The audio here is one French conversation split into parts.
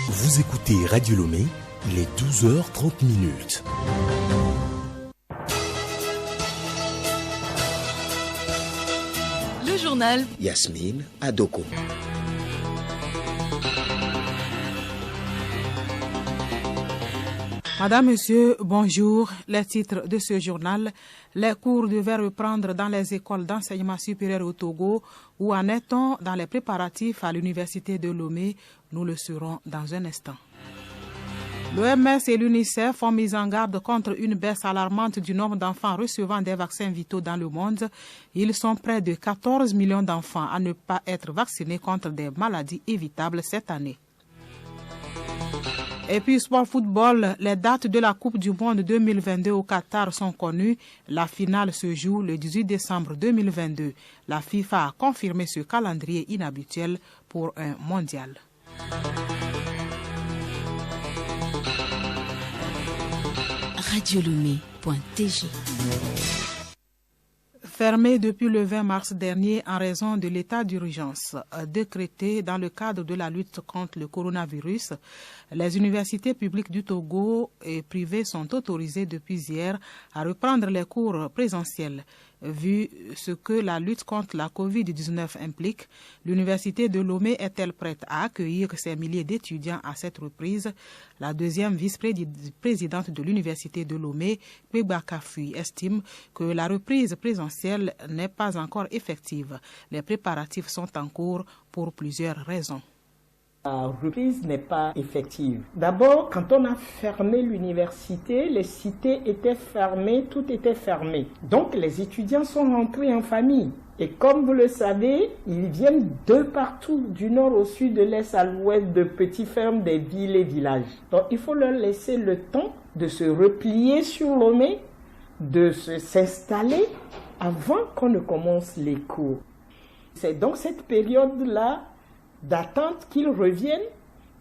Vous écoutez Radio Lomé, il est 12h30. Le journal Yasmine Adoko. Madame, Monsieur, bonjour. Les titres de ce journal. Les cours devaient reprendre dans les écoles d'enseignement supérieur au Togo. Où en est-on dans les préparatifs à l'université de Lomé? Nous le saurons dans un instant. L'OMS et l'UNICEF ont mis en garde contre une baisse alarmante du nombre d'enfants recevant des vaccins vitaux dans le monde. Ils sont près de 14 millions d'enfants à ne pas être vaccinés contre des maladies évitables cette année. Et puis sport football, les dates de la Coupe du Monde 2022 au Qatar sont connues. La finale se joue le 18 décembre 2022. La FIFA a confirmé ce calendrier inhabituel pour un mondial. radiolomé.tg. Fermé depuis le 20 mars dernier en raison de l'état d'urgence décrété dans le cadre de la lutte contre le coronavirus, les universités publiques du Togo et privées sont autorisées depuis hier à reprendre les cours présentiels. Vu ce que la lutte contre la COVID-19 implique, l'université de Lomé est-elle prête à accueillir ces milliers d'étudiants à cette reprise? La deuxième vice-présidente de l'université de Lomé, Kwegba Kafui, estime que la reprise présentielle n'est pas encore effective. Les préparatifs sont en cours pour plusieurs raisons. La reprise n'est pas effective. D'abord, quand on a fermé l'université, les cités étaient fermées, tout était fermé. Donc les étudiants sont rentrés en famille. Et comme vous le savez, ils viennent de partout, du nord au sud, de l'est à l'ouest, de petites fermes, des villes et villages. Donc il faut leur laisser le temps de se replier sur Lomé, de s'installer avant qu'on ne commence les cours. C'est donc cette période-là d'attente qu'ils reviennent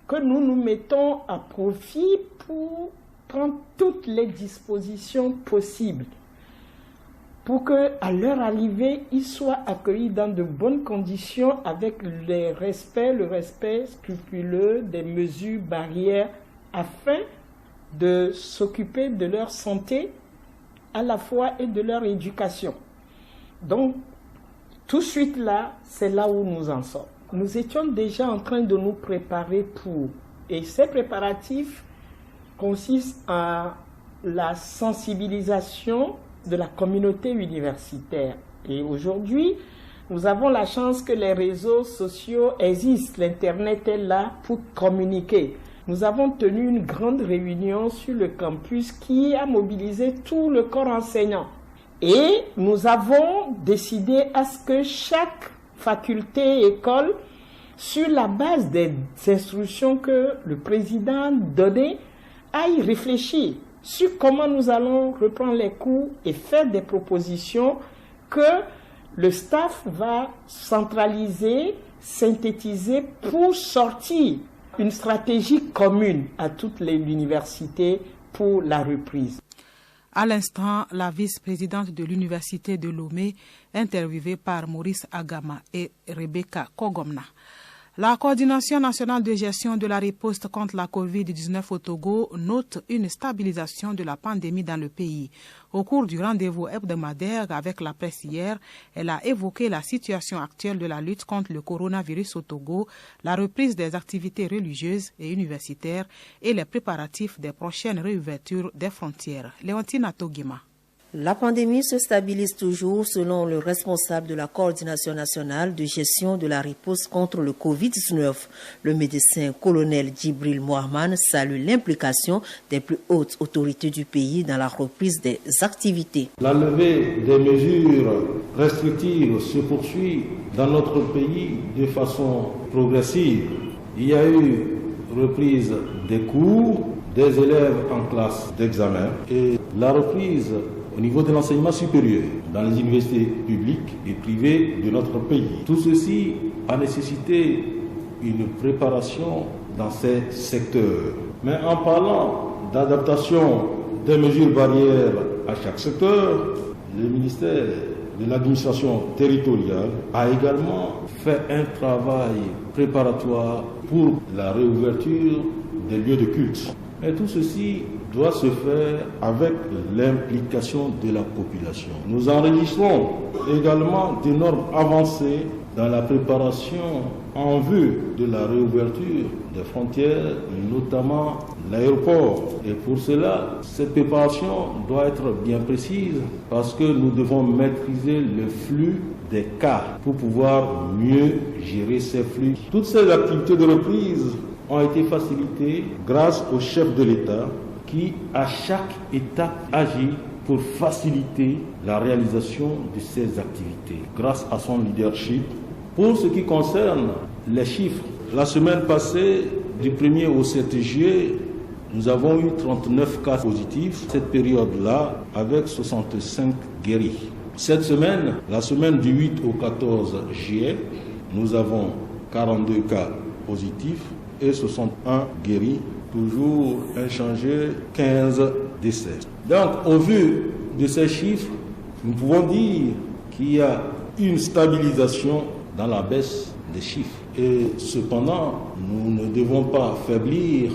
que nous nous mettons à profit pour prendre toutes les dispositions possibles pour qu'à leur arrivée, ils soient accueillis dans de bonnes conditions avec le respect scrupuleux des mesures barrières afin de s'occuper de leur santé à la fois et de leur éducation. Donc, tout de suite là, c'est là où nous en sommes. Nous étions déjà en train de nous préparer pour. Et ces préparatifs consistent à la sensibilisation de la communauté universitaire. Et aujourd'hui, nous avons la chance que les réseaux sociaux existent. L'Internet est là pour communiquer. Nous avons tenu une grande réunion sur le campus qui a mobilisé tout le corps enseignant. Et nous avons décidé à ce que chaque faculté et école, sur la base des instructions que le président donnait, aille réfléchir sur comment nous allons reprendre les cours et faire des propositions que le staff va centraliser, synthétiser pour sortir une stratégie commune à toutes les universités pour la reprise. À l'instant, la vice-présidente de l'université de Lomé, interviewée par Maurice Agama et Rebecca Kogomna. La coordination nationale de gestion de la riposte contre la COVID-19 au Togo note une stabilisation de la pandémie dans le pays. Au cours du rendez-vous hebdomadaire avec la presse hier, elle a évoqué la situation actuelle de la lutte contre le coronavirus au Togo, la reprise des activités religieuses et universitaires et les préparatifs des prochaines réouvertures des frontières. Léontine Togima. La pandémie se stabilise toujours selon le responsable de la coordination nationale de gestion de la riposte contre le Covid-19. Le médecin colonel Djibril Mohamed salue l'implication des plus hautes autorités du pays dans la reprise des activités. La levée des mesures restrictives se poursuit dans notre pays de façon progressive. Il y a eu reprise des cours des élèves en classe d'examen et la reprise au niveau de l'enseignement supérieur, dans les universités publiques et privées de notre pays. Tout ceci a nécessité une préparation dans ces secteurs. Mais en parlant d'adaptation des mesures barrières à chaque secteur, le ministère de l'administration territoriale a également fait un travail préparatoire pour la réouverture des lieux de culte. Et tout ceci doit se faire avec l'implication de la population. Nous enregistrons également d'énormes avancées dans la préparation en vue de la réouverture des frontières, notamment l'aéroport. Et pour cela, cette préparation doit être bien précise parce que nous devons maîtriser le flux des cas pour pouvoir mieux gérer ces flux. Toutes ces activités de reprise ont été facilitées grâce au chef de l'État qui, à chaque étape, agit pour faciliter la réalisation de ces activités grâce à son leadership. Pour ce qui concerne les chiffres, la semaine passée, du 1er au 7 juillet, nous avons eu 39 cas positifs, cette période-là, avec 65 guéris. Cette semaine, la semaine du 8 au 14 juillet, nous avons 42 cas positifs et 61 guéris, toujours inchangés, 15 décès. Donc, au vu de ces chiffres, nous pouvons dire qu'il y a une stabilisation dans la baisse des chiffres. Et cependant, nous ne devons pas faiblir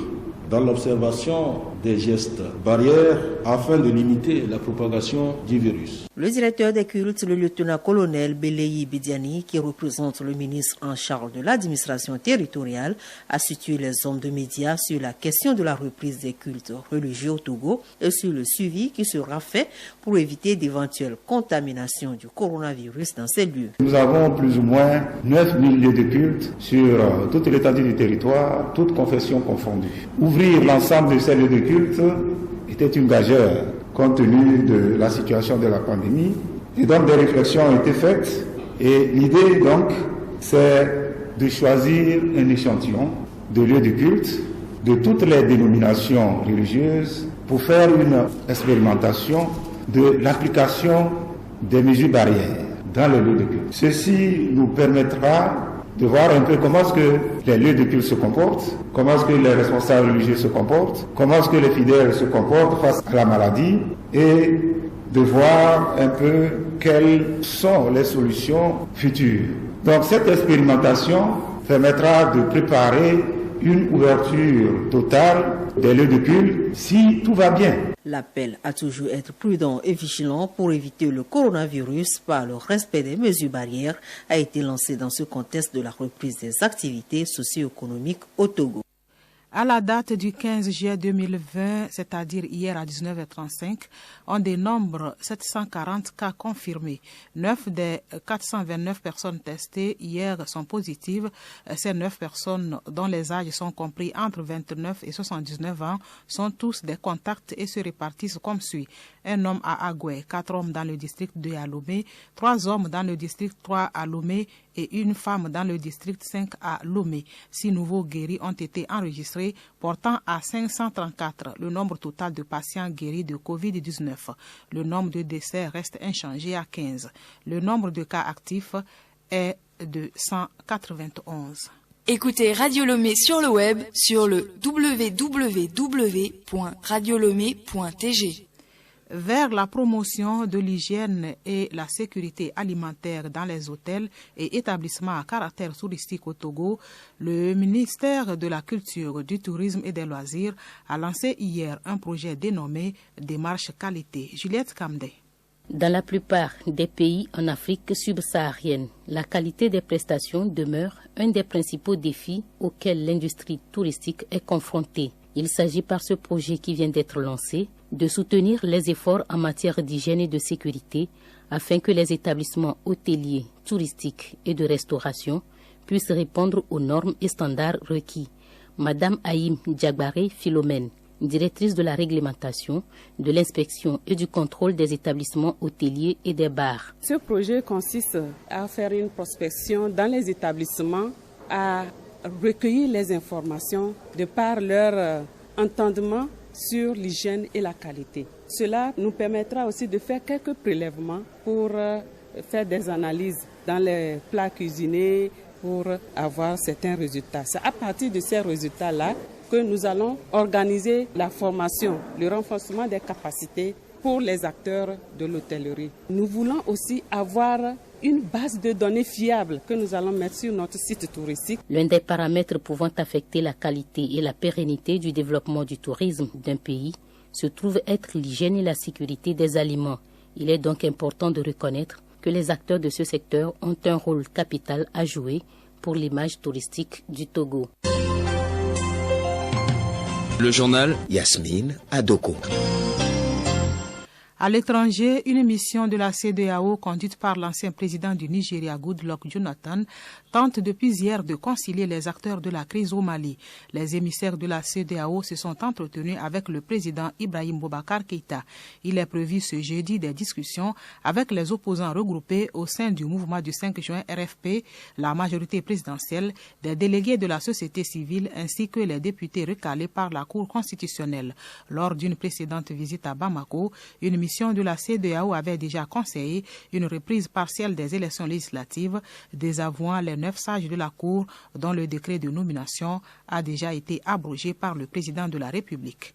dans l'observation des gestes barrières afin de limiter la propagation du virus. Le directeur des cultes, le lieutenant-colonel Beleyi Bidiani, qui représente le ministre en charge de l'administration territoriale, a situé les hommes de médias sur la question de la reprise des cultes religieux au Togo et sur le suivi qui sera fait pour éviter d'éventuelles contaminations du coronavirus dans ces lieux. Nous avons plus ou moins 9000 lieux de culte sur toute l'étendue du territoire, toutes confessions confondues. Ouvrir l'ensemble de ces lieux de culte était une gageure compte tenu de la situation de la pandémie. Et donc des réflexions ont été faites. Et l'idée donc, c'est de choisir un échantillon de lieux de culte de toutes les dénominations religieuses pour faire une expérimentation de l'application des mesures barrières dans les lieux de culte. Ceci nous permettra de voir un peu comment est-ce que les lieux de culte se comportent, comment est-ce que les responsables religieux se comportent, comment est-ce que les fidèles se comportent face à la maladie et de voir un peu quelles sont les solutions futures. Donc cette expérimentation permettra de préparer une ouverture totale des lieux de culte si tout va bien. L'appel à toujours être prudent et vigilant pour éviter le coronavirus par le respect des mesures barrières a été lancé dans ce contexte de la reprise des activités socio-économiques au Togo. À la date du 15 juillet 2020, c'est-à-dire hier à 19h35, on dénombre 740 cas confirmés. 9 des 429 personnes testées hier sont positives. Ces 9 personnes dont les âges sont compris entre 29 et 79 ans sont tous des contacts et se répartissent comme suit. Un homme à Agoué, 4 hommes dans le district 2 à Lomé, 3 hommes dans le district 3 à Lomé et une femme dans le district 5 à Lomé. 6 nouveaux guéris ont été enregistrés, portant à 534 le nombre total de patients guéris de Covid-19. Le nombre de décès reste inchangé à 15. Le nombre de cas actifs est de 191. Écoutez Radio Lomé sur le web sur le www.radiolomé.tg. Vers la promotion de l'hygiène et la sécurité alimentaire dans les hôtels et établissements à caractère touristique au Togo, le ministère de la Culture, du Tourisme et des Loisirs a lancé hier un projet dénommé Démarche Qualité. Juliette Kamdé. Dans la plupart des pays en Afrique subsaharienne, la qualité des prestations demeure un des principaux défis auxquels l'industrie touristique est confrontée. Il s'agit par ce projet qui vient d'être lancé de soutenir les efforts en matière d'hygiène et de sécurité afin que les établissements hôteliers, touristiques et de restauration puissent répondre aux normes et standards requis. Madame Haïm Diagbaré Philomène, directrice de la réglementation, de l'inspection et du contrôle des établissements hôteliers et des bars. Ce projet consiste à faire une prospection dans les établissements, à recueillir les informations de par leur entendement sur l'hygiène et la qualité. Cela nous permettra aussi de faire quelques prélèvements pour faire des analyses dans les plats cuisinés pour avoir certains résultats. C'est à partir de ces résultats-là que nous allons organiser la formation, le renforcement des capacités pour les acteurs de l'hôtellerie. Nous voulons aussi avoir une base de données fiable que nous allons mettre sur notre site touristique. L'un des paramètres pouvant affecter la qualité et la pérennité du développement du tourisme d'un pays se trouve être l'hygiène et la sécurité des aliments. Il est donc important de reconnaître que les acteurs de ce secteur ont un rôle capital à jouer pour l'image touristique du Togo. Le journal Yasmine Adoko. À l'étranger, une mission de la CEDEAO conduite par l'ancien président du Nigeria, Goodluck Jonathan, tente depuis hier de concilier les acteurs de la crise au Mali. Les émissaires de la CEDEAO se sont entretenus avec le président Ibrahim Boubacar Keïta. Il est prévu ce jeudi des discussions avec les opposants regroupés au sein du mouvement du 5 juin RFP, la majorité présidentielle, des délégués de la société civile ainsi que les députés recalés par la Cour constitutionnelle. Lors d'une précédente visite à Bamako, une mission de la CEDEAO avait déjà conseillé une reprise partielle des élections législatives, désavouant les 9 sages de la Cour dont le décret de nomination a déjà été abrogé par le président de la République.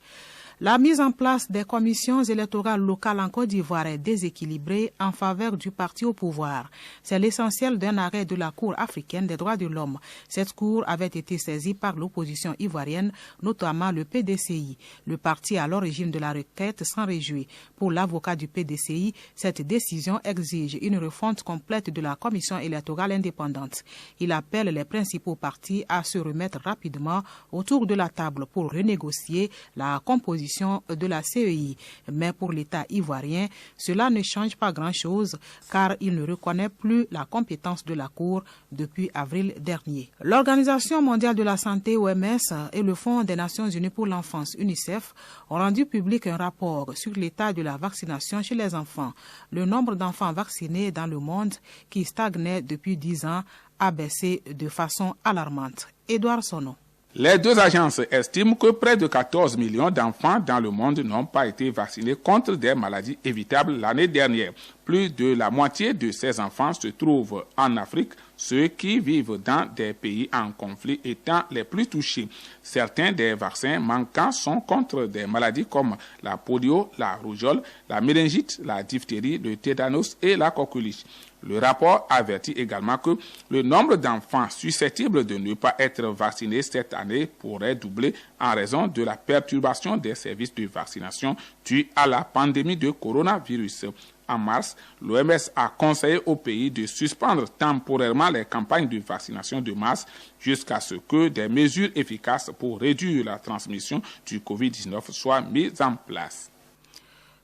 La mise en place des commissions électorales locales en Côte d'Ivoire est déséquilibrée en faveur du parti au pouvoir. C'est l'essentiel d'un arrêt de la Cour africaine des droits de l'homme. Cette cour avait été saisie par l'opposition ivoirienne, notamment le PDCI. Le parti à l'origine de la requête s'en réjouit. Pour l'avocat du PDCI, cette décision exige une refonte complète de la commission électorale indépendante. Il appelle les principaux partis à se remettre rapidement autour de la table pour renégocier la composition de la CEI. Mais pour l'État ivoirien, cela ne change pas grand-chose car il ne reconnaît plus la compétence de la Cour depuis avril dernier. L'Organisation mondiale de la santé OMS et le Fonds des Nations unies pour l'enfance UNICEF ont rendu public un rapport sur l'état de la vaccination chez les enfants. Le nombre d'enfants vaccinés dans le monde, qui stagnait depuis 10 ans, a baissé de façon alarmante. Édouard Sono. Les deux agences estiment que près de 14 millions d'enfants dans le monde n'ont pas été vaccinés contre des maladies évitables l'année dernière. Plus de la moitié de ces enfants se trouvent en Afrique, ceux qui vivent dans des pays en conflit étant les plus touchés. Certains des vaccins manquants sont contre des maladies comme la polio, la rougeole, la méningite, la diphtérie, le tétanos et la coqueluche. Le rapport avertit également que le nombre d'enfants susceptibles de ne pas être vaccinés cette année pourrait doubler en raison de la perturbation des services de vaccination due à la pandémie de coronavirus. En mars, l'OMS a conseillé au pays de suspendre temporairement les campagnes de vaccination de masse jusqu'à ce que des mesures efficaces pour réduire la transmission du Covid-19 soient mises en place.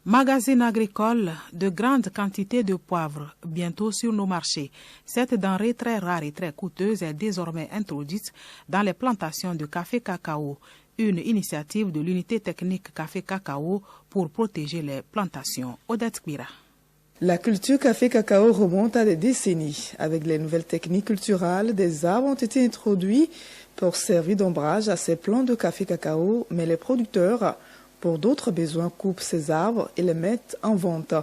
Magazine agricole, de grandes quantités de poivre, bientôt sur nos marchés. Cette denrée très rare et très coûteuse est désormais introduite dans les plantations de café-cacao, une initiative de l'unité technique café-cacao pour protéger les plantations. Odette Bira. La culture café-cacao remonte à des décennies. Avec les nouvelles techniques culturales, des arbres ont été introduits pour servir d'ombrage à ces plants de café-cacao, mais les producteurs, pour d'autres besoins, coupent ces arbres et les mettent en vente.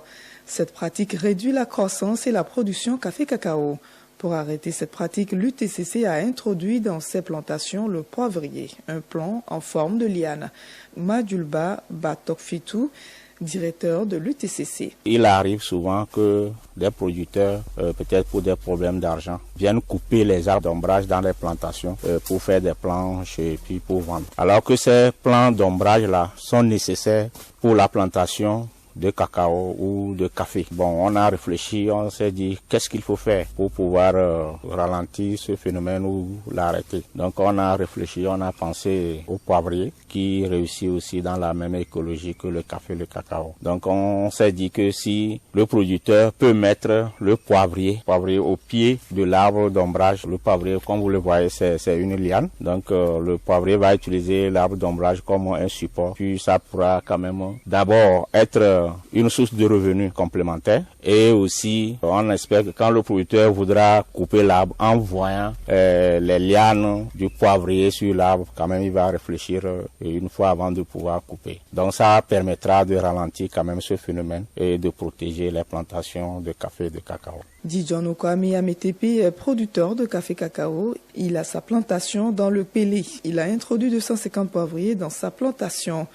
Cette pratique réduit la croissance et la production café-cacao. Pour arrêter cette pratique, l'UTCC a introduit dans ses plantations le poivrier, un plant en forme de liane. Madjulba Batokfitou, directeur de l'UTCC. Il arrive souvent que des producteurs, peut-être pour des problèmes d'argent, viennent couper les arbres d'ombrage dans les plantations pour faire des planches et puis pour vendre. Alors que ces plants d'ombrage-là sont nécessaires pour la plantation de cacao ou de café. Bon, on a réfléchi, on s'est dit qu'est-ce qu'il faut faire pour pouvoir ralentir ce phénomène ou l'arrêter. Donc on a réfléchi, on a pensé au poivrier qui réussit aussi dans la même écologie que le café et le cacao. Donc on s'est dit que si le producteur peut mettre le poivrier au pied de l'arbre d'ombrage, le poivrier, comme vous le voyez, c'est une liane. Donc le poivrier va utiliser l'arbre d'ombrage comme un support. Puis ça pourra quand même d'abord être une source de revenus complémentaire et aussi on espère que quand le producteur voudra couper l'arbre en voyant les lianes du poivrier sur l'arbre, quand même il va réfléchir une fois avant de pouvoir couper. Donc ça permettra de ralentir quand même ce phénomène et de protéger les plantations de café et de cacao. Dijon Okwami Ametepe est producteur de café-cacao. Il a sa plantation dans le Pélé. Il a introduit 250 poivriers dans sa plantation.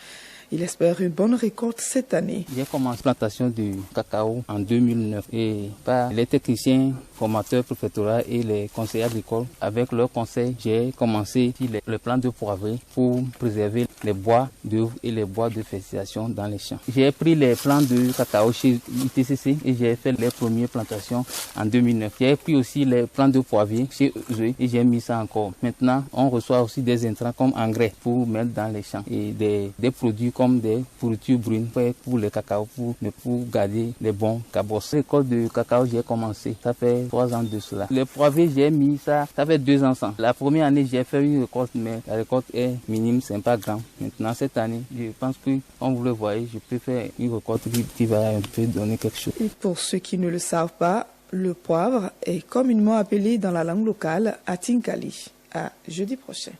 Il espère une bonne récolte cette année. J'ai commencé la plantation du cacao en 2009 et par les techniciens formateurs préfectoraux et les conseillers agricoles, avec leurs conseils, j'ai commencé le plan de poivrier pour préserver les bois d'œuvre et les bois de fertilisation dans les champs. J'ai pris les plants de cacao chez ITCC et j'ai fait les premières plantations en 2009. J'ai pris aussi les plants de poivrier chez eux et j'ai mis ça encore. Maintenant, on reçoit aussi des intrants comme engrais pour mettre dans les champs et des produits comme des pourritures brunes pour le cacao, pour garder les bons cabosses. L'école de cacao, j'ai commencé, ça fait 3 ans de cela. Le poivrier, j'ai mis ça fait 2 ans sans. La première année, j'ai fait une récolte, mais la récolte est minime, c'est pas grand. Maintenant, cette année, je pense que, comme vous le voyez, je peux faire une récolte qui va un peu donner quelque chose. Et pour ceux qui ne le savent pas, le poivre est communément appelé dans la langue locale Atinkali. À jeudi prochain.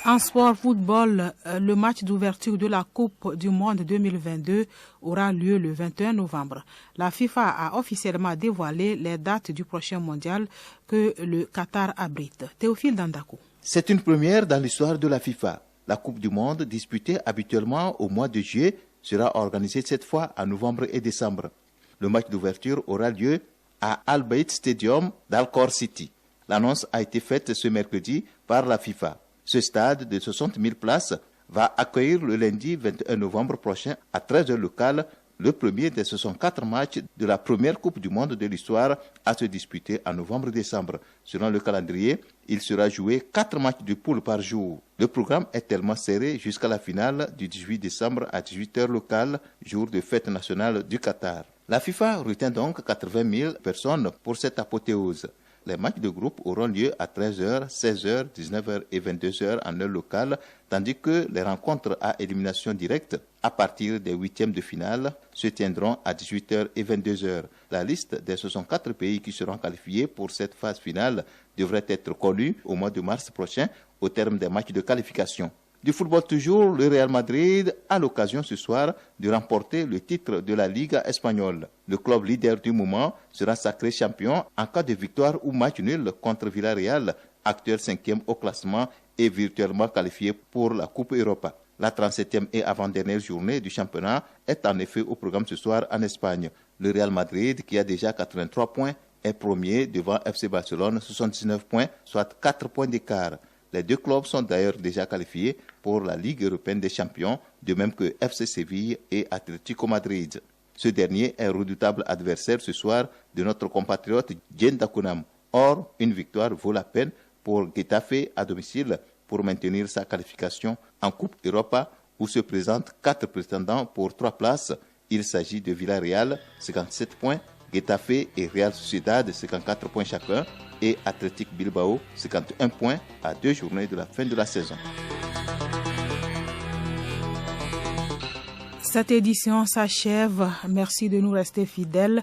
En sport football, le match d'ouverture de la Coupe du Monde 2022 aura lieu le 21 novembre. La FIFA a officiellement dévoilé les dates du prochain mondial que le Qatar abrite. Théophile Dandakou. C'est une première dans l'histoire de la FIFA. La Coupe du Monde, disputée habituellement au mois de juillet, sera organisée cette fois en novembre et décembre. Le match d'ouverture aura lieu à Al Bayt Stadium d'Al-Khor City. L'annonce a été faite ce mercredi par la FIFA. Ce stade de 60 000 places va accueillir le lundi 21 novembre prochain à 13h locale le premier des 64 matchs de la première Coupe du Monde de l'histoire à se disputer en novembre-décembre. Selon le calendrier, il sera joué 4 matchs de poule par jour. Le programme est tellement serré jusqu'à la finale du 18 décembre à 18h locale, jour de fête nationale du Qatar. La FIFA retient donc 80 000 personnes pour cette apothéose. Les matchs de groupe auront lieu à 13h, 16h, 19h et 22h en heure locale, tandis que les rencontres à élimination directe, à partir des huitièmes de finale, se tiendront à 18h et 22h. La liste des 64 pays qui seront qualifiés pour cette phase finale devrait être connue au mois de mars prochain, au terme des matchs de qualification. Du football toujours, le Real Madrid a l'occasion ce soir de remporter le titre de la Liga espagnole. Le club leader du moment sera sacré champion en cas de victoire ou match nul contre Villarreal, actuel 5e au classement et virtuellement qualifié pour la Coupe Europa. La 37e et avant-dernière journée du championnat est en effet au programme ce soir en Espagne. Le Real Madrid, qui a déjà 83 points, est premier devant FC Barcelone, 79 points, soit 4 points d'écart. Les deux clubs sont d'ailleurs déjà qualifiés pour la Ligue européenne des champions, de même que FC Séville et Atlético Madrid. Ce dernier est un redoutable adversaire ce soir de notre compatriote Dieng Dakunam. Or, une victoire vaut la peine pour Getafe à domicile pour maintenir sa qualification en Coupe Europa où se présentent 4 prétendants pour 3 places. Il s'agit de Villarreal, 57 points, Getafe et Real Sociedad, 54 points chacun, et Athletic Bilbao, 51 points à 2 journées de la fin de la saison. Cette édition s'achève. Merci de nous rester fidèles.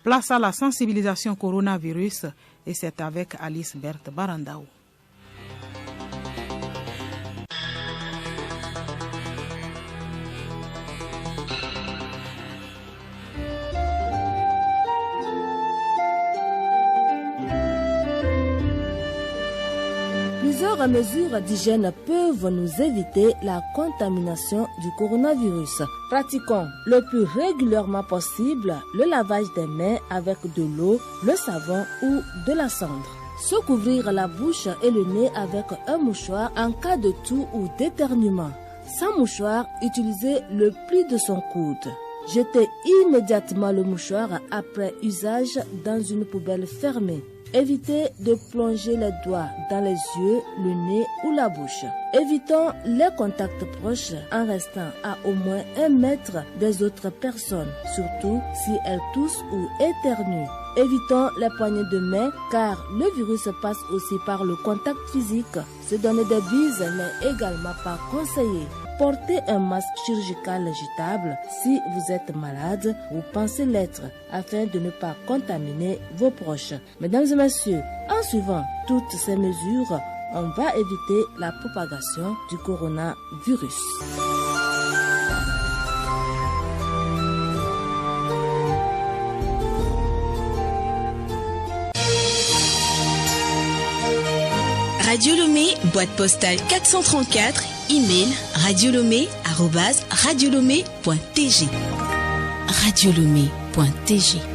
Place à la sensibilisation coronavirus et c'est avec Alice Berthe Barandao. Plusieurs mesures d'hygiène peuvent nous éviter la contamination du coronavirus. Pratiquons le plus régulièrement possible le lavage des mains avec de l'eau, le savon ou de la cendre. Se couvrir la bouche et le nez avec un mouchoir en cas de toux ou d'éternuement. Sans mouchoir, utilisez le pli de son coude. Jetez immédiatement le mouchoir après usage dans une poubelle fermée. Évitez de plonger les doigts dans les yeux, le nez ou la bouche. Évitons les contacts proches en restant à au moins 1 mètre des autres personnes, surtout si elles toussent ou éternuent. Évitons les poignées de main car le virus passe aussi par le contact physique. Se donner des bises n'est également pas conseillé. Portez un masque chirurgical jetable si vous êtes malade ou pensez l'être afin de ne pas contaminer vos proches. Mesdames et messieurs, en suivant toutes ces mesures, on va éviter la propagation du coronavirus. Radio Lomé, boîte postale 434, email radiolomé@radiolomé.tg. radiolomé.tg